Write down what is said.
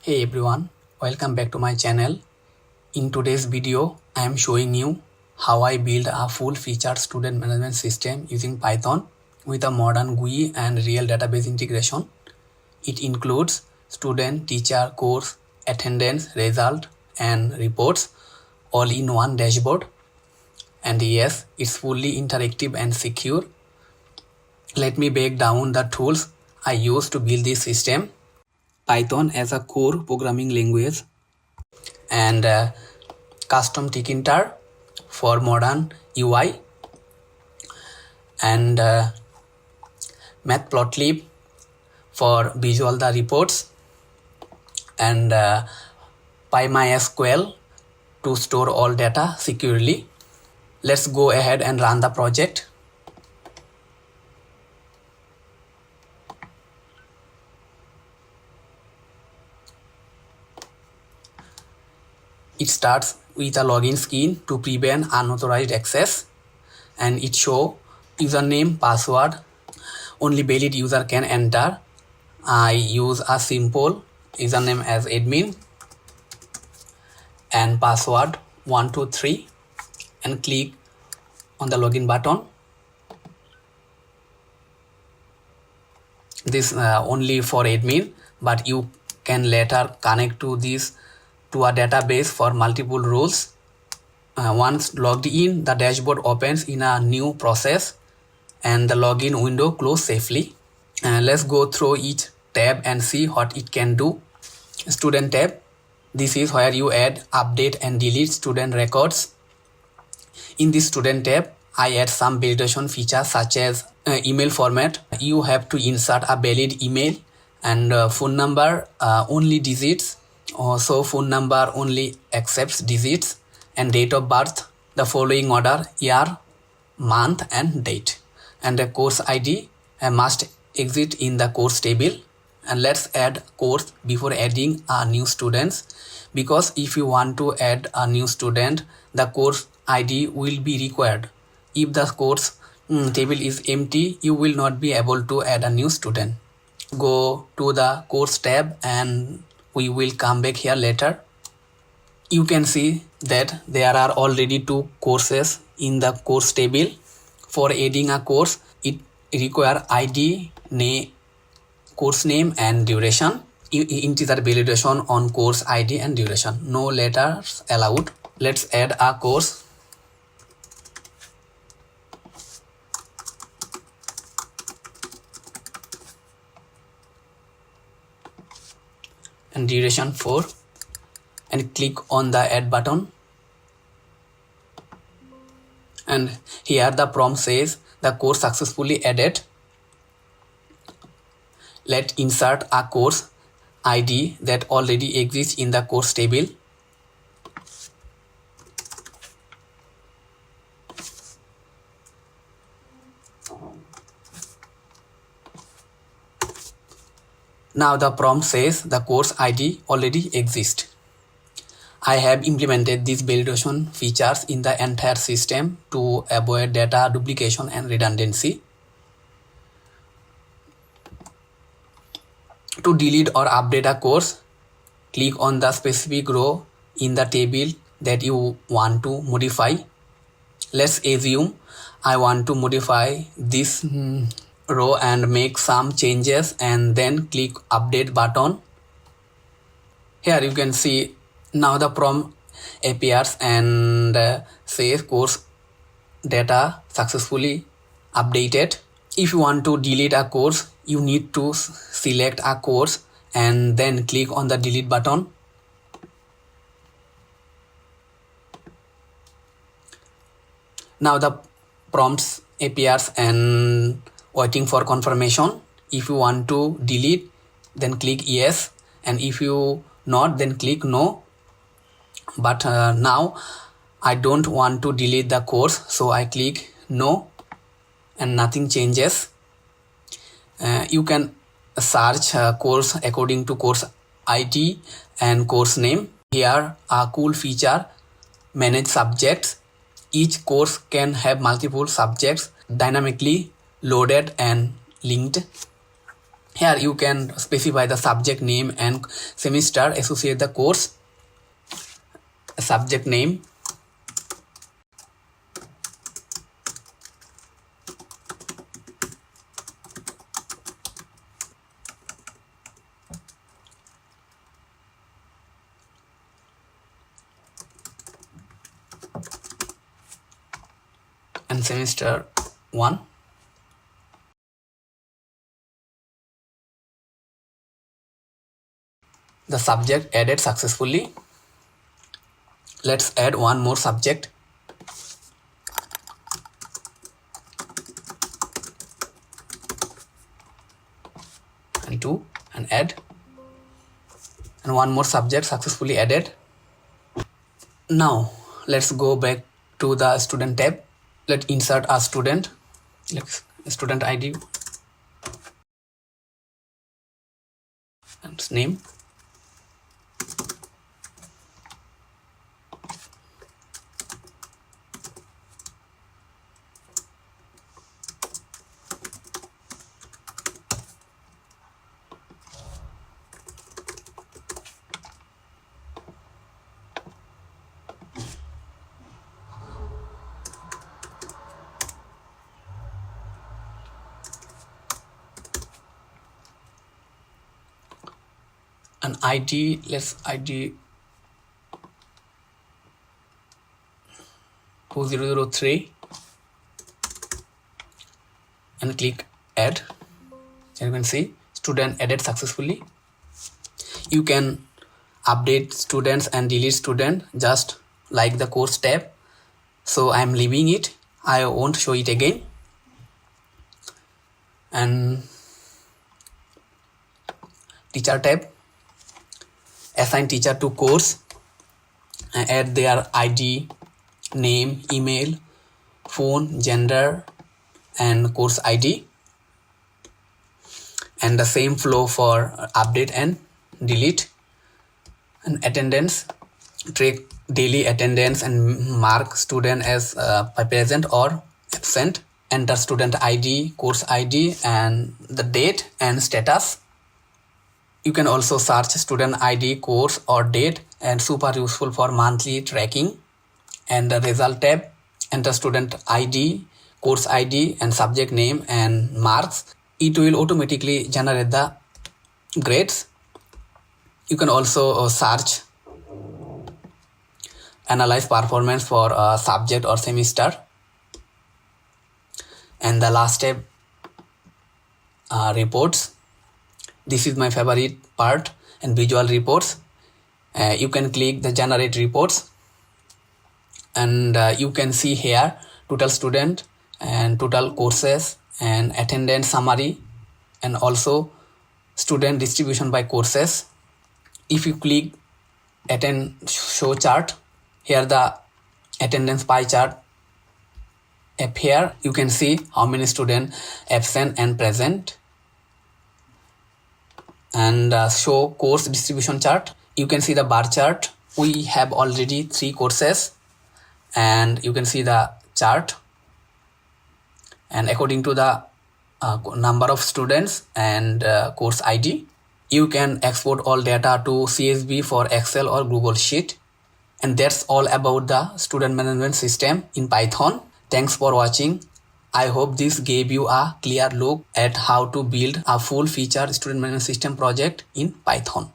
Hey everyone, welcome back to my channel. In today's video, I am showing you how I build a full-featured student management system using Python with a modern GUI and real database integration. It includes student, teacher, course, attendance, result, and reports all in one dashboard. And yes, it's fully interactive and secure. Let me break down the tools I use to build this system. Python as a core programming language and customtkinter for modern UI and matplotlib for visual the reports and MySQL to store all data securely. Let's go ahead and run the project. It starts with a login screen to prevent unauthorized access, and it shows username, password. Only valid user can enter. I use a simple username as admin and password 123 and click on the login button. This only for admin, but you can later connect to this to a database for multiple roles. Once logged in, the dashboard opens in a new process and the login window closes safely. Let's go through each tab and see what it can do. Student tab. This is where you add, update and delete student records. In this student tab, I add some validation features such as email format. You have to insert a valid email and phone number only digits. So phone number only accepts digits, and date of birth, the following order: year, month and date. And the course ID must exist in the course table. And let's add course before adding a new students, because if you want to add a new student, the course ID will be required. If the course table is empty, you will not be able to add a new student. Go to the course tab and we will come back here later. You can see that there are already 2 courses in the course table. For adding a course, it requires ID, course name and duration. Integer validation on course ID and duration. No letters allowed. Let's add a course. And duration 4, and click on the add button, and here the prompt says the course successfully added. Let's insert a course ID that already exists in the course table. Now the prompt says the course ID already exists. I have implemented these validation features in the entire system to avoid data duplication and redundancy. To delete or update a course, click on the specific row in the table that you want to modify. Let's assume I want to modify this row and make some changes, and then click update button. Here you can see now the prompt appears and says course data successfully updated. If you want to delete a course, you need to select a course and then click on the delete button. Now the prompts appears and waiting for confirmation. If you want to delete, then click yes, and if you not, then click no. But now I don't want to delete the course, so I click no and nothing changes. You can search course according to course ID and course name. Here a cool feature: manage subjects. Each course can have multiple subjects dynamically loaded and linked. Here you can specify the subject name and semester, associate the course, subject name, and semester 1. The subject added successfully. Let's add one more subject. And 2 and add. And one more subject successfully added. Now let's go back to the student tab. Let's insert a student. Let's student ID and name. An ID, let's ID 2003 and click add. So you can see student added successfully. You can update students and delete student just like the course tab. So I'm leaving it. I won't show it again. And teacher tab, assign teacher to course, add their ID, name, email, phone, gender, and course ID. And the same flow for update and delete. And attendance, track daily attendance and mark student as present or absent. Enter student ID, course ID, and the date and status. You can also search student ID, course or date, and super useful for monthly tracking. And the result tab, enter student ID, course ID, and subject name and marks. It will automatically generate the grades. You can also search, analyze performance for a subject or semester. And the last tab, reports. This is my favorite part, and visual reports. You can click the generate reports, and you can see here total student and total courses and attendance summary, and also student distribution by courses. If you click attend show chart, here the attendance pie chart appear. You can see how many students absent and present. And show course distribution chart. You can see the bar chart. We have already 3 courses, and you can see the chart, and according to the number of students and course ID. You can export all data to CSV for Excel or Google Sheet. And that's all about the student management system in Python. Thanks for watching. I hope this gave you a clear look at how to build a full feature student management system project in Python.